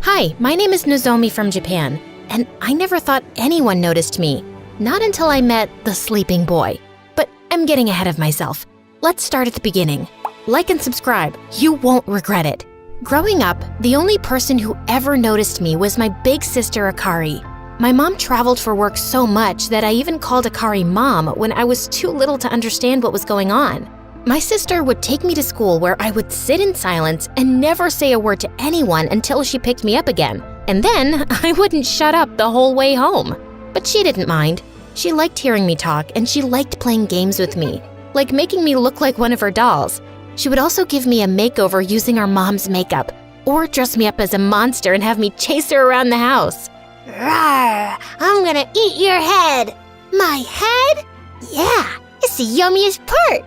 Hi, my name is Nozomi from Japan, and I never thought anyone noticed me. Not until I met the sleeping boy. But I'm getting ahead of myself. Let's start at the beginning. Like and subscribe. You won't regret it. Growing up, the only person who ever noticed me was my big sister Akari. My mom traveled for work so much that I even called Akari Mom when I was too little to understand what was going on. My sister would take me to school where I would sit in silence and never say a word to anyone until she picked me up again. And then I wouldn't shut up the whole way home. But she didn't mind. She liked hearing me talk and she liked playing games with me, like making me look like one of her dolls. She would also give me a makeover using our mom's makeup, or dress me up as a monster and have me chase her around the house. Rawr, I'm gonna eat your head. My head? Yeah, it's the yummiest part.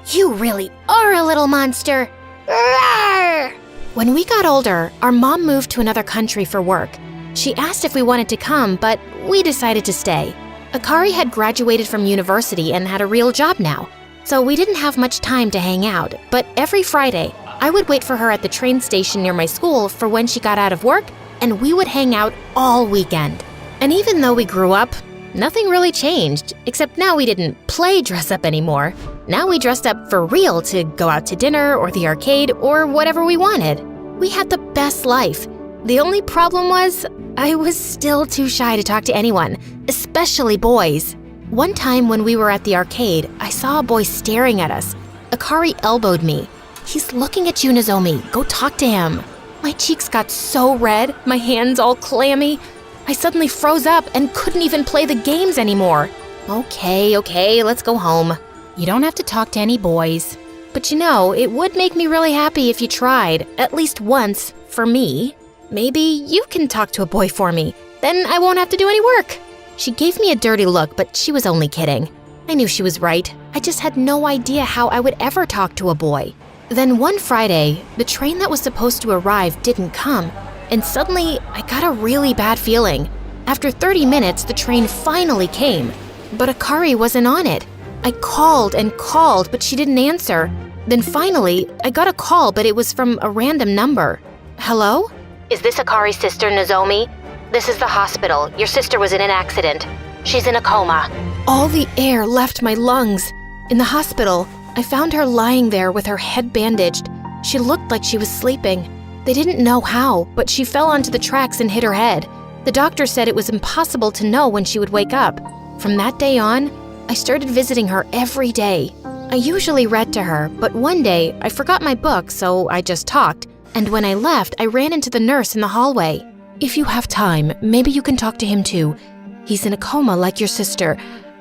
You really are a little monster. Rawr! When we got older, our mom moved to another country for work. She asked if we wanted to come, but we decided to stay. Akari had graduated from university and had a real job now, so we didn't have much time to hang out. But every Friday, I would wait for her at the train station near my school for when she got out of work, and we would hang out all weekend. And even though we grew up, nothing really changed, except now we didn't play dress up anymore. Now we dressed up for real to go out to dinner or the arcade or whatever we wanted. We had the best life. The only problem was, I was still too shy to talk to anyone, especially boys. One time when we were at the arcade, I saw a boy staring at us. Akari elbowed me. "He's looking at you, Nozomi. Go talk to him." My cheeks got so red, my hands all clammy. I suddenly froze up and couldn't even play the games anymore. Okay, let's go home. You don't have to talk to any boys. But you know, it would make me really happy if you tried, at least once, for me. Maybe you can talk to a boy for me. Then I won't have to do any work. She gave me a dirty look, but she was only kidding. I knew she was right. I just had no idea how I would ever talk to a boy. Then one Friday, the train that was supposed to arrive didn't come, and suddenly I got a really bad feeling. After 30 minutes, the train finally came, but Akari wasn't on it. I called and called, but she didn't answer. Then finally, I got a call, but it was from a random number. Hello? Is this Akari's sister, Nozomi? This is the hospital. Your sister was in an accident. She's in a coma. All the air left my lungs. In the hospital, I found her lying there with her head bandaged. She looked like she was sleeping. They didn't know how, but she fell onto the tracks and hit her head. The doctor said it was impossible to know when she would wake up. From that day on, I started visiting her every day. I usually read to her, but one day I forgot my book, so I just talked. And when I left, I ran into the nurse in the hallway. "If you have time, maybe you can talk to him too. He's in a coma like your sister.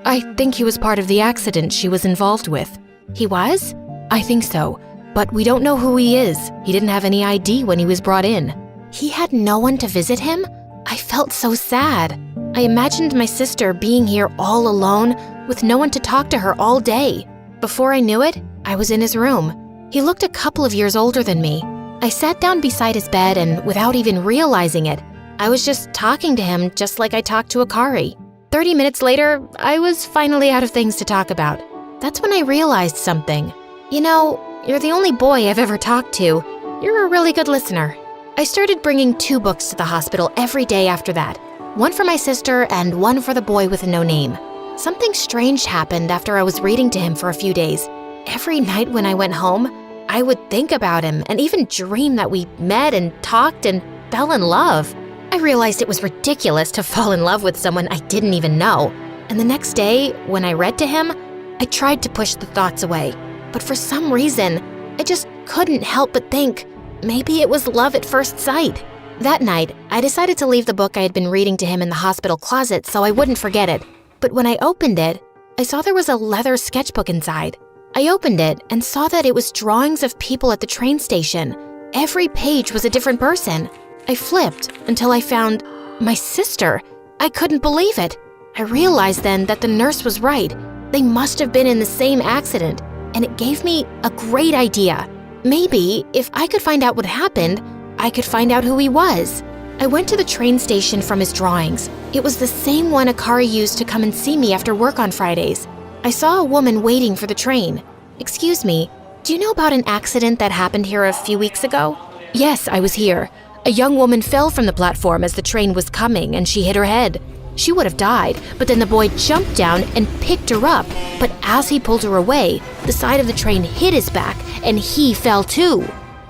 I think he was part of the accident she was involved with." He was? I think so, but we don't know who he is. He didn't have any ID when he was brought in. He had no one to visit him? I felt so sad. I imagined my sister being here all alone with no one to talk to her all day. Before I knew it, I was in his room. He looked a couple of years older than me. I sat down beside his bed and without even realizing it, I was just talking to him just like I talked to Akari. 30 minutes later, I was finally out of things to talk about. That's when I realized something. You know, you're the only boy I've ever talked to. You're a really good listener. I started bringing 2 books to the hospital every day after that. One for my sister and one for the boy with no name. Something strange happened after I was reading to him for a few days. Every night when I went home, I would think about him and even dream that we met and talked and fell in love. I realized it was ridiculous to fall in love with someone I didn't even know. And the next day, when I read to him, I tried to push the thoughts away. But for some reason, I just couldn't help but think, maybe it was love at first sight. That night, I decided to leave the book I had been reading to him in the hospital closet so I wouldn't forget it. But when I opened it, I saw there was a leather sketchbook inside. I opened it and saw that it was drawings of people at the train station. Every page was a different person. I flipped until I found my sister. I couldn't believe it. I realized then that the nurse was right. They must have been in the same accident, and it gave me a great idea. Maybe if I could find out what happened, I could find out who he was. I went to the train station from his drawings. It was the same one Akari used to come and see me after work on Fridays. I saw a woman waiting for the train. "Excuse me, do you know about an accident that happened here a few weeks ago?" "Yes, I was here. A young woman fell from the platform as the train was coming and she hit her head. She would have died, but then the boy jumped down and picked her up. But as he pulled her away, the side of the train hit his back and he fell too.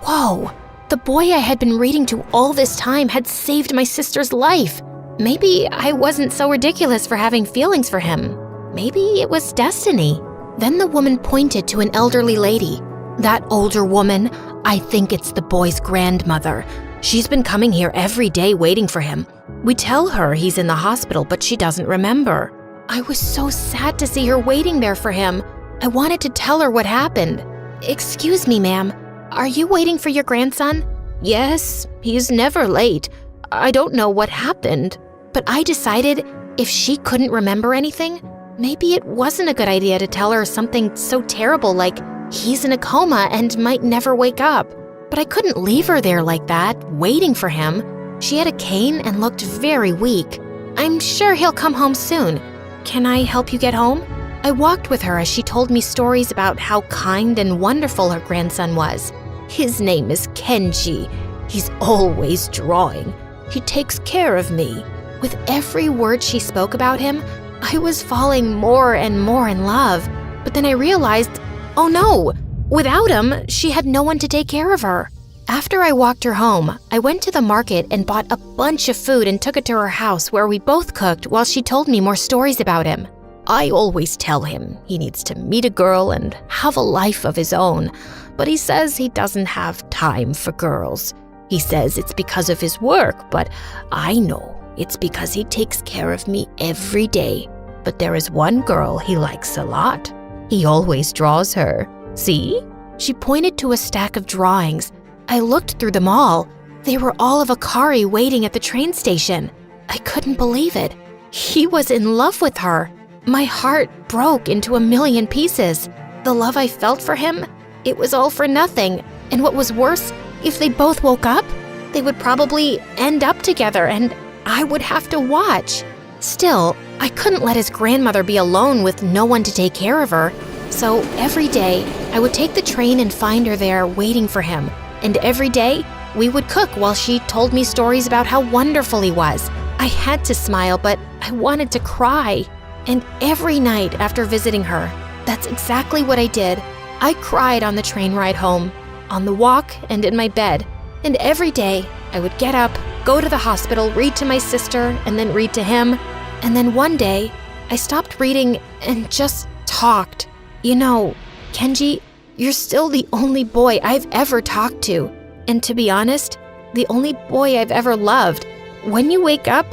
Whoa, the boy I had been reading to all this time had saved my sister's life. Maybe I wasn't so ridiculous for having feelings for him. Maybe it was destiny. Then the woman pointed to an elderly lady. That older woman, I think it's the boy's grandmother. She's been coming here every day waiting for him. We tell her he's in the hospital, but she doesn't remember. I was so sad to see her waiting there for him. I wanted to tell her what happened. Excuse me, ma'am. Are you waiting for your grandson? Yes, he's never late. I don't know what happened. But I decided if she couldn't remember anything, maybe it wasn't a good idea to tell her something so terrible like he's in a coma and might never wake up. But I couldn't leave her there like that, waiting for him. She had a cane and looked very weak. I'm sure he'll come home soon. Can I help you get home? I walked with her as she told me stories about how kind and wonderful her grandson was. His name is Kenji. He's always drawing. He takes care of me. With every word she spoke about him, I was falling more and more in love. But then I realized, oh no, without him, she had no one to take care of her. After I walked her home, I went to the market and bought a bunch of food and took it to her house where we both cooked while she told me more stories about him. I always tell him he needs to meet a girl and have a life of his own, but he says he doesn't have time for girls. He says it's because of his work, but I know it's because he takes care of me every day. But there is one girl he likes a lot. He always draws her. See? She pointed to a stack of drawings. I looked through them all. They were all of Akari waiting at the train station. I couldn't believe it. He was in love with her. My heart broke into a million pieces. The love I felt for him, it was all for nothing. And what was worse, if they both woke up, they would probably end up together and I would have to watch. Still, I couldn't let his grandmother be alone with no one to take care of her. So every day, I would take the train and find her there waiting for him. And every day, we would cook while she told me stories about how wonderful he was. I had to smile, but I wanted to cry. And every night after visiting her, that's exactly what I did. I cried on the train ride home, on the walk, and in my bed. And every day, I would get up, go to the hospital, read to my sister, and then read to him. And then one day, I stopped reading and just talked. You know, Kenji, you're still the only boy I've ever talked to. And to be honest, the only boy I've ever loved. When you wake up,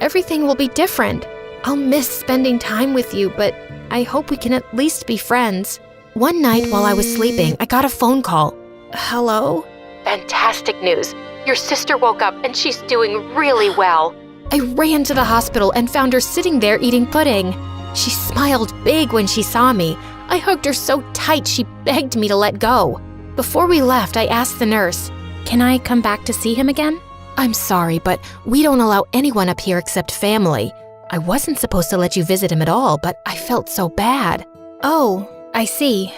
everything will be different. I'll miss spending time with you, but I hope we can at least be friends. One night while I was sleeping, I got a phone call. Hello? Fantastic news. Your sister woke up and she's doing really well. I ran to the hospital and found her sitting there eating pudding. She smiled big when she saw me. I hugged her so tight she begged me to let go. Before we left, I asked the nurse, "Can I come back to see him again?" "I'm sorry, but we don't allow anyone up here except family. I wasn't supposed to let you visit him at all, but I felt so bad." "Oh, I see.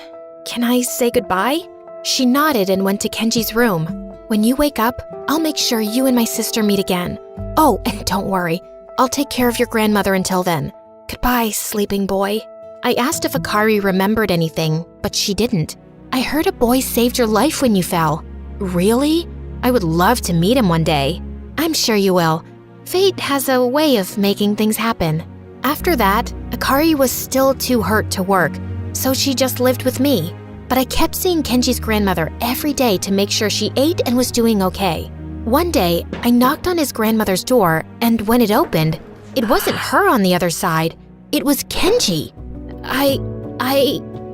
Can I say goodbye?" She nodded and went to Kenji's room. "When you wake up, I'll make sure you and my sister meet again. Oh, and don't worry. I'll take care of your grandmother until then. Goodbye, sleeping boy." I asked if Akari remembered anything, but she didn't. "I heard a boy saved your life when you fell." "Really? I would love to meet him one day." "I'm sure you will. Fate has a way of making things happen." After that, Akari was still too hurt to work, so she just lived with me. But I kept seeing Kenji's grandmother every day to make sure she ate and was doing okay. One day, I knocked on his grandmother's door, and when it opened, it wasn't her on the other side. It was Kenji.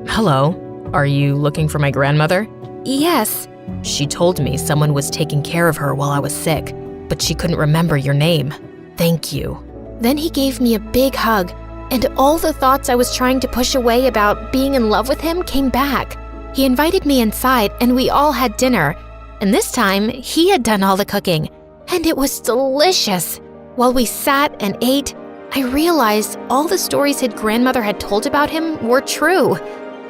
Hello, are you looking for my grandmother? Yes. She told me someone was taking care of her while I was sick, but she couldn't remember your name. Thank you. Then he gave me a big hug, and all the thoughts I was trying to push away about being in love with him came back. He invited me inside, and we all had dinner. And this time, he had done all the cooking, and it was delicious. While we sat and ate, I realized all the stories his grandmother had told about him were true.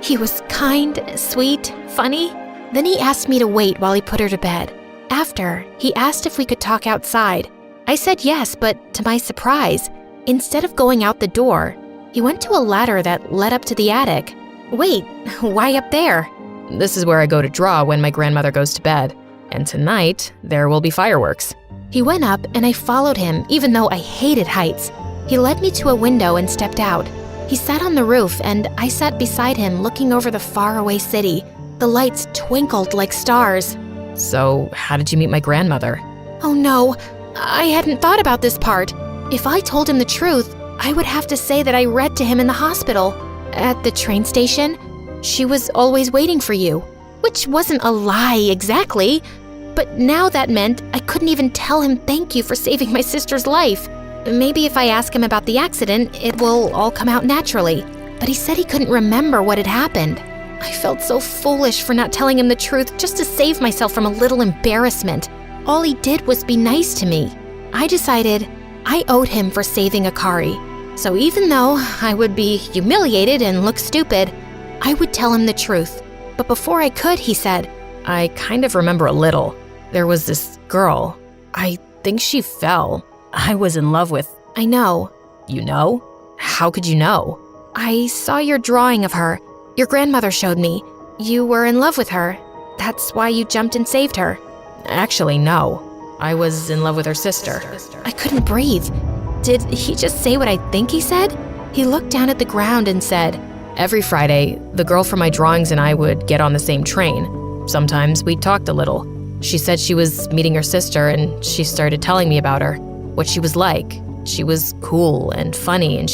He was kind, sweet, funny. Then he asked me to wait while he put her to bed. After, he asked if we could talk outside. I said yes, but to my surprise, instead of going out the door, he went to a ladder that led up to the attic. Wait, why up there? This is where I go to draw when my grandmother goes to bed. And tonight, there will be fireworks. He went up and I followed him, even though I hated heights. He led me to a window and stepped out. He sat on the roof and I sat beside him looking over the faraway city. The lights twinkled like stars. So, how did you meet my grandmother? Oh no, I hadn't thought about this part. If I told him the truth, I would have to say that I read to him in the hospital. At the train station, she was always waiting for you. Which wasn't a lie exactly, but now that meant I couldn't even tell him thank you for saving my sister's life. Maybe if I ask him about the accident, it will all come out naturally. But he said he couldn't remember what had happened. I felt so foolish for not telling him the truth just to save myself from a little embarrassment. All he did was be nice to me. I decided I owed him for saving Akari. So even though I would be humiliated and look stupid, I would tell him the truth. But before I could, he said, I kind of remember a little. There was this girl. I think she fell. I was in love with... I know. You know? How could you know? I saw your drawing of her. Your grandmother showed me. You were in love with her. That's why you jumped and saved her. Actually, no. I was in love with her sister. I couldn't breathe. Did he just say what I think he said? He looked down at the ground and said, Every Friday, the girl from my drawings and I would get on the same train. Sometimes we talked a little. She said she was meeting her sister and she started telling me about her, what she was like. She was cool and funny and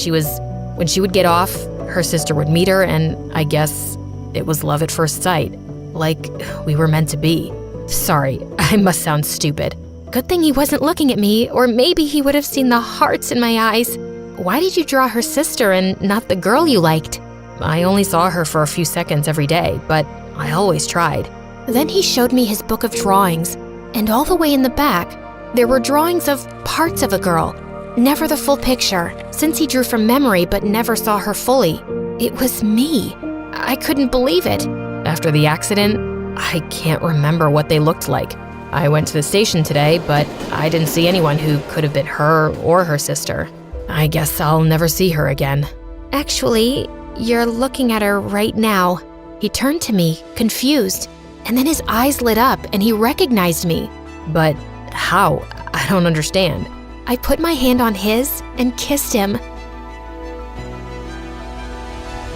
when she would get off, her sister would meet her and I guess it was love at first sight. Like we were meant to be. Sorry, I must sound stupid. Good thing he wasn't looking at me, or maybe he would have seen the hearts in my eyes. Why did you draw her sister and not the girl you liked? I only saw her for a few seconds every day, but I always tried. Then he showed me his book of drawings, and all the way in the back, there were drawings of parts of a girl, never the full picture, since he drew from memory but never saw her fully. It was me. I couldn't believe it. After the accident, I can't remember what they looked like. I went to the station today, but I didn't see anyone who could have been her or her sister. I guess I'll never see her again. Actually, you're looking at her right now. He turned to me, confused, and then his eyes lit up and he recognized me. But how? I don't understand. I put my hand on his and kissed him.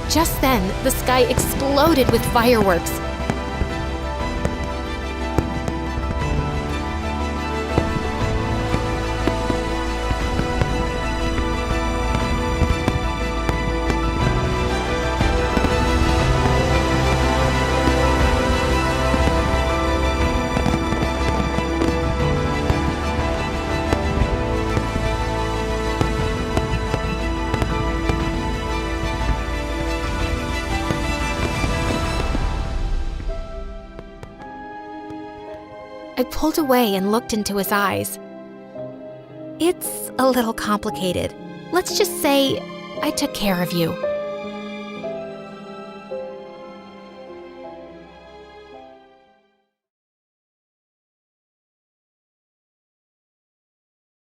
Just then, the sky exploded with fireworks. I pulled away and looked into his eyes. It's a little complicated. Let's just say I took care of you.